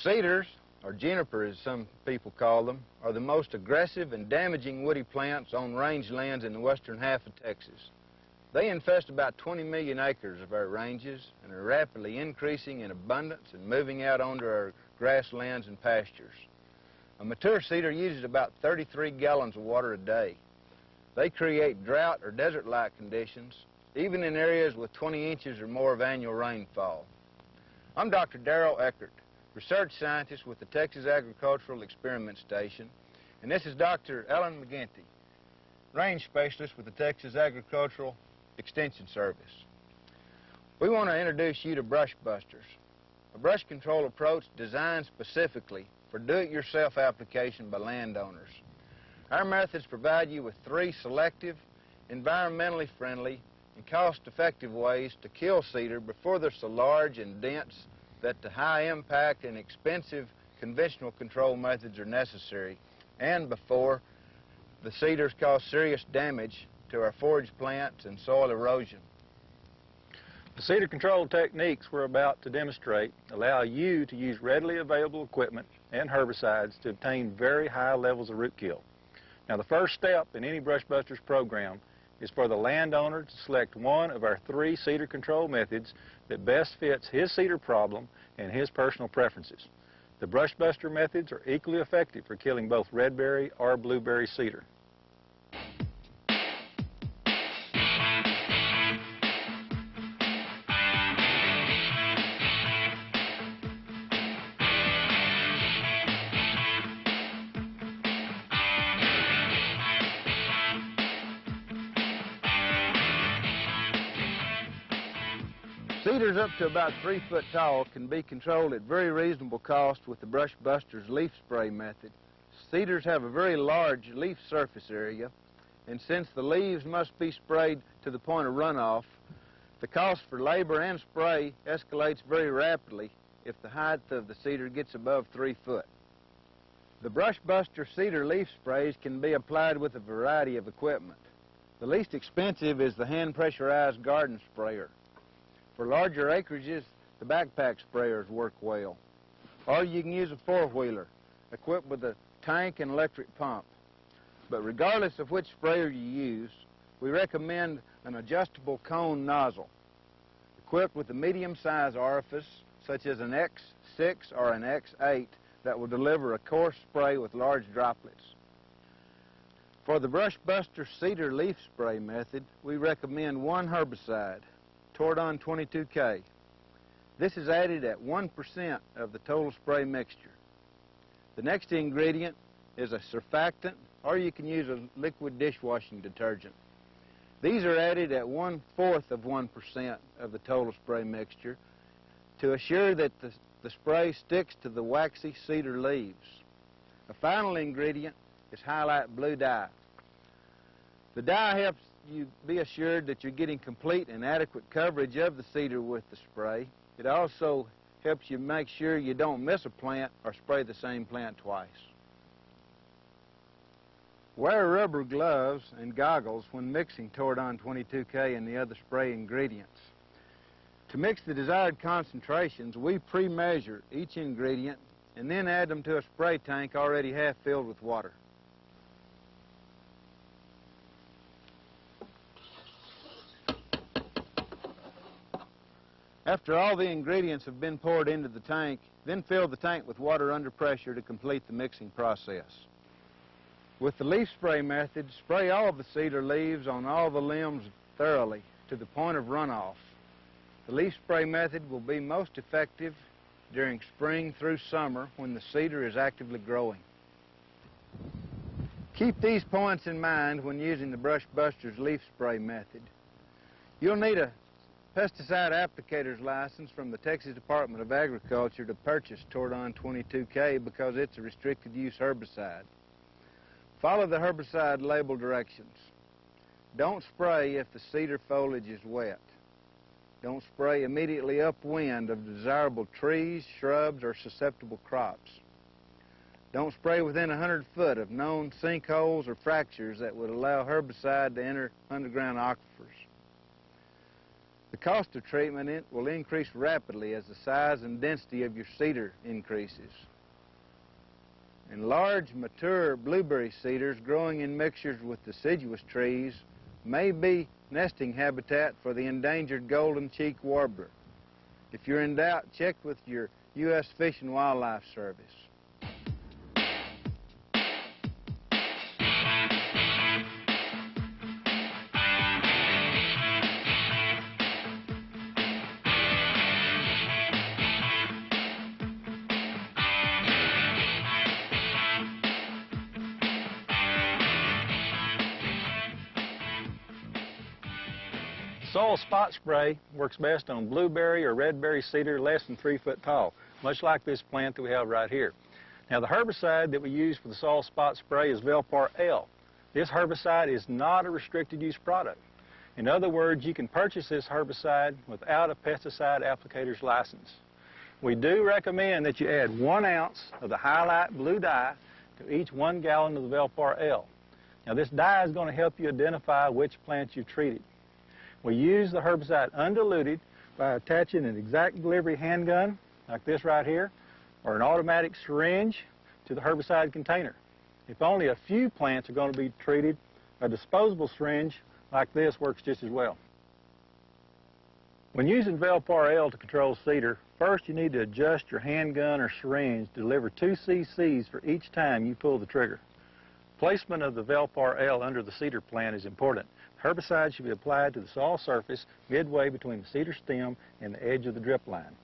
Cedars, or juniper as some people call them, are the most aggressive and damaging woody plants on rangelands in the western half of Texas. They infest about 20 million acres of our ranges and are rapidly increasing in abundance and moving out onto our grasslands and pastures. A mature cedar uses about 33 gallons of water a day. They create drought or desert-like conditions, even in areas with 20 inches or more of annual rainfall. I'm Dr. Darrell Eckert, research scientist with the Texas Agricultural Experiment Station, and this is Dr. Ellen McGinty, range specialist with the Texas Agricultural Extension Service. We want to introduce you to brush busters, a brush control approach designed specifically for do-it-yourself application by landowners. Our methods provide you with 3 selective, environmentally friendly, and cost-effective ways to kill cedar before they're so large and dense that the high-impact and expensive conventional control methods are necessary, and before the cedars cause serious damage to our forage plants and soil erosion. The cedar control techniques we're about to demonstrate allow you to use readily available equipment and herbicides to obtain very high levels of root kill. Now, the first step in any brush busters program is for the landowner to select one of our 3 cedar control methods that best fits his cedar problem and his personal preferences. The brush buster methods are equally effective for killing both redberry or blueberry cedar. Cedars up to about 3 foot tall can be controlled at very reasonable cost with the brush buster's leaf spray method. Cedars have a very large leaf surface area, and since the leaves must be sprayed to the point of runoff, the cost for labor and spray escalates very rapidly if the height of the cedar gets above 3 foot. The brush buster cedar leaf sprays can be applied with a variety of equipment. The least expensive is the hand pressurized garden sprayer. For larger acreages, the backpack sprayers work well. Or you can use a 4-wheeler equipped with a tank and electric pump. But regardless of which sprayer you use, we recommend an adjustable cone nozzle equipped with a medium-sized orifice such as an X6 or an X8 that will deliver a coarse spray with large droplets. For the brush buster cedar leaf spray method, we recommend 1 herbicide, Tordon 22K. This is added at 1% of the total spray mixture. The next ingredient is a surfactant, or you can use a liquid dishwashing detergent. These are added at 1/4 of 1% of the total spray mixture to assure that the spray sticks to the waxy cedar leaves. A final ingredient is highlight blue dye. The dye helps you be assured that you're getting complete and adequate coverage of the cedar with the spray. It also helps you make sure you don't miss a plant or spray the same plant twice. Wear rubber gloves and goggles when mixing Tordon 22K and the other spray ingredients. To mix the desired concentrations, we pre-measure each ingredient and then add them to a spray tank already half filled with water. After all the ingredients have been poured into the tank, then fill the tank with water under pressure to complete the mixing process. With the leaf spray method, spray all of the cedar leaves on all the limbs thoroughly to the point of runoff. The leaf spray method will be most effective during spring through summer when the cedar is actively growing. Keep these points in mind when using the brush buster's leaf spray method. You'll need a pesticide applicator's license from the Texas Department of Agriculture to purchase Tordon 22K because it's a restricted use herbicide. Follow the herbicide label directions. Don't spray if the cedar foliage is wet. Don't spray immediately upwind of desirable trees, shrubs, or susceptible crops. Don't spray within 100 foot of known sinkholes or fractures that would allow herbicide to enter underground aquifers. The cost of treatment will increase rapidly as the size and density of your cedar increases. And large, mature blueberry cedars growing in mixtures with deciduous trees may be nesting habitat for the endangered golden cheek warbler. If you're in doubt, check with your U.S. Fish and Wildlife Service. Soil spot spray works best on blueberry or redberry cedar less than 3 foot tall, much like this plant that we have right here. Now, the herbicide that we use for the soil spot spray is Velpar L. This herbicide is not a restricted use product. In other words, you can purchase this herbicide without a pesticide applicator's license. We do recommend that you add 1 ounce of the highlight blue dye to each 1 gallon of the Velpar L. Now, this dye is going to help you identify which plants you've treated. We use the herbicide undiluted by attaching an exact delivery handgun, like this right here, or an automatic syringe to the herbicide container. If only a few plants are going to be treated, a disposable syringe like this works just as well. When using Velpar L to control cedar, first you need to adjust your handgun or syringe to deliver 2 cc's for each time you pull the trigger. Placement of the Velpar L under the cedar plant is important. Herbicide should be applied to the soil surface midway between the cedar stem and the edge of the drip line.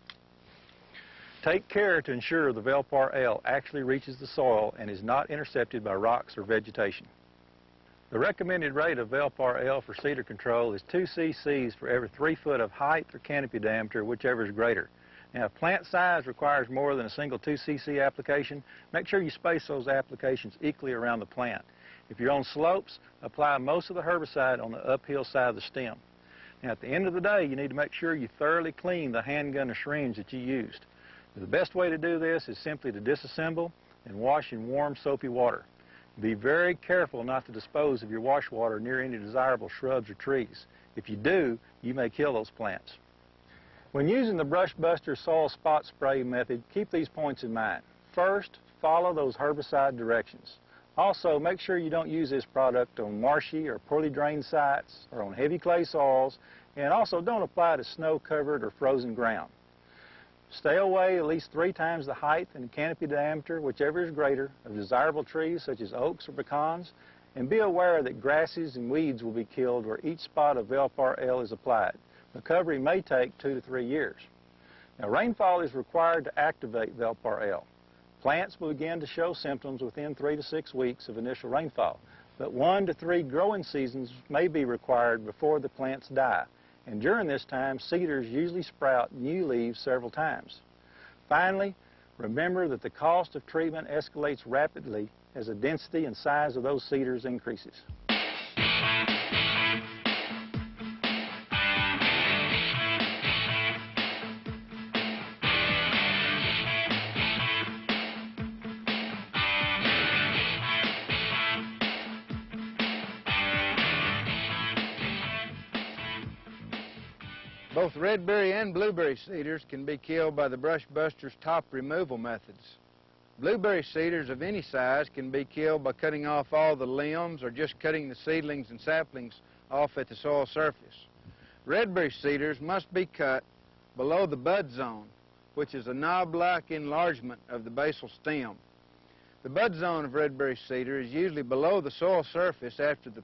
Take care to ensure the Velpar L actually reaches the soil and is not intercepted by rocks or vegetation. The recommended rate of Velpar L for cedar control is 2 cc's for every 3 foot of height or canopy diameter, whichever is greater. Now, if plant size requires more than a single 2 cc application, make sure you space those applications equally around the plant. If you're on slopes, apply most of the herbicide on the uphill side of the stem. Now, at the end of the day, you need to make sure you thoroughly clean the handgun or syringe that you used. The best way to do this is simply to disassemble and wash in warm, soapy water. Be very careful not to dispose of your wash water near any desirable shrubs or trees. If you do, you may kill those plants. When using the Brush Buster soil spot spray method, keep these points in mind. First, follow those herbicide directions. Also, make sure you don't use this product on marshy or poorly drained sites or on heavy clay soils, and also don't apply to snow-covered or frozen ground. Stay away at least 3 times the height and canopy diameter, whichever is greater, of desirable trees such as oaks or pecans, and be aware that grasses and weeds will be killed where each spot of Velpar L is applied. Recovery may take 2 to 3 years. Now, rainfall is required to activate Velpar L. Plants will begin to show symptoms within 3 to 6 weeks of initial rainfall, but 1 to 3 growing seasons may be required before the plants die, and during this time, cedars usually sprout new leaves several times. Finally, remember that the cost of treatment escalates rapidly as the density and size of those cedars increases. Both redberry and blueberry cedars can be killed by the Brush Buster's top removal methods. Blueberry cedars of any size can be killed by cutting off all the limbs or just cutting the seedlings and saplings off at the soil surface. Redberry cedars must be cut below the bud zone, which is a knob-like enlargement of the basal stem. The bud zone of redberry cedar is usually below the soil surface after the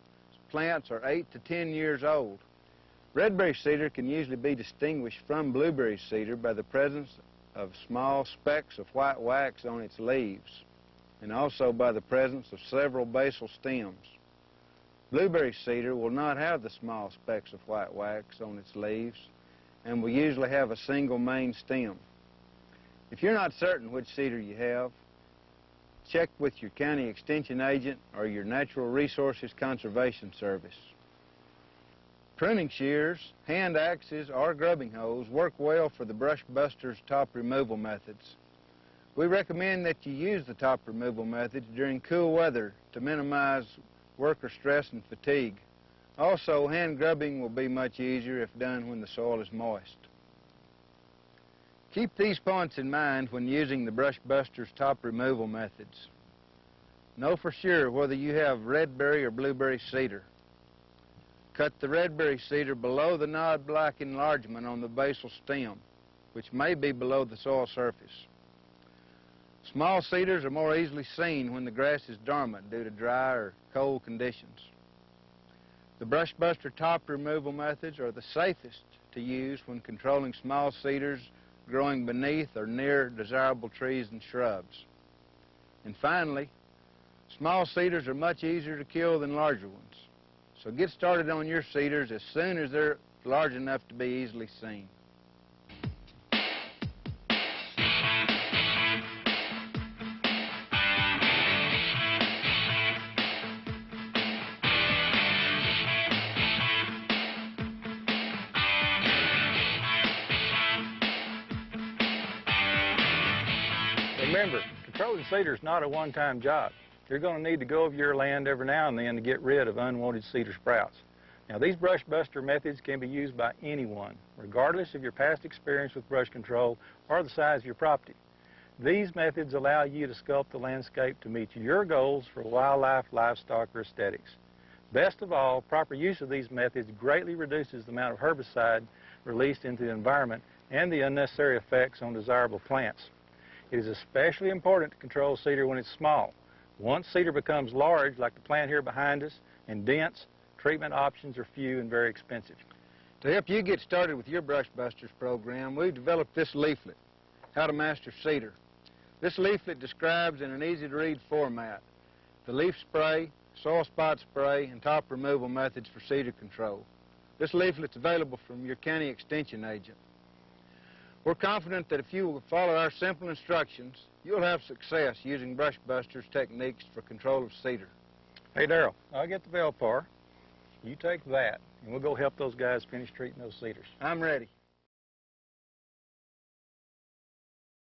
plants are 8 to 10 years old. Redberry cedar can usually be distinguished from blueberry cedar by the presence of small specks of white wax on its leaves, and also by the presence of several basal stems. Blueberry cedar will not have the small specks of white wax on its leaves, and will usually have a single main stem. If you're not certain which cedar you have, check with your county extension agent or your Natural Resources Conservation Service. Pruning shears, hand axes, or grubbing hoes work well for the Brush Buster's top removal methods. We recommend that you use the top removal methods during cool weather to minimize worker stress and fatigue. Also, hand grubbing will be much easier if done when the soil is moist. Keep these points in mind when using the Brush Buster's top removal methods. Know for sure whether you have redberry or blueberry cedar. Cut the redberry cedar below the knot-black enlargement on the basal stem, which may be below the soil surface. Small cedars are more easily seen when the grass is dormant due to dry or cold conditions. The Brush Buster top removal methods are the safest to use when controlling small cedars growing beneath or near desirable trees and shrubs. And finally, small cedars are much easier to kill than larger ones. So get started on your cedars as soon as they're large enough to be easily seen. Remember, controlling cedar is not a one-time job. You're going to need to go over your land every now and then to get rid of unwanted cedar sprouts. Now, these brush buster methods can be used by anyone, regardless of your past experience with brush control or the size of your property. These methods allow you to sculpt the landscape to meet your goals for wildlife, livestock, or aesthetics. Best of all, proper use of these methods greatly reduces the amount of herbicide released into the environment and the unnecessary effects on desirable plants. It is especially important to control cedar when it's small. Once cedar becomes large, like the plant here behind us, and dense, treatment options are few and very expensive. To help you get started with your Brush Busters program, we've developed this leaflet, How to Master Cedar. This leaflet describes in an easy-to-read format the leaf spray, soil spot spray, and top removal methods for cedar control. This leaflet's available from your county extension agent. We're confident that if you will follow our simple instructions, you'll have success using Brush Buster's techniques for control of cedar. Hey, Darrell, I'll get the Velpar. You take that, and we'll go help those guys finish treating those cedars. I'm ready.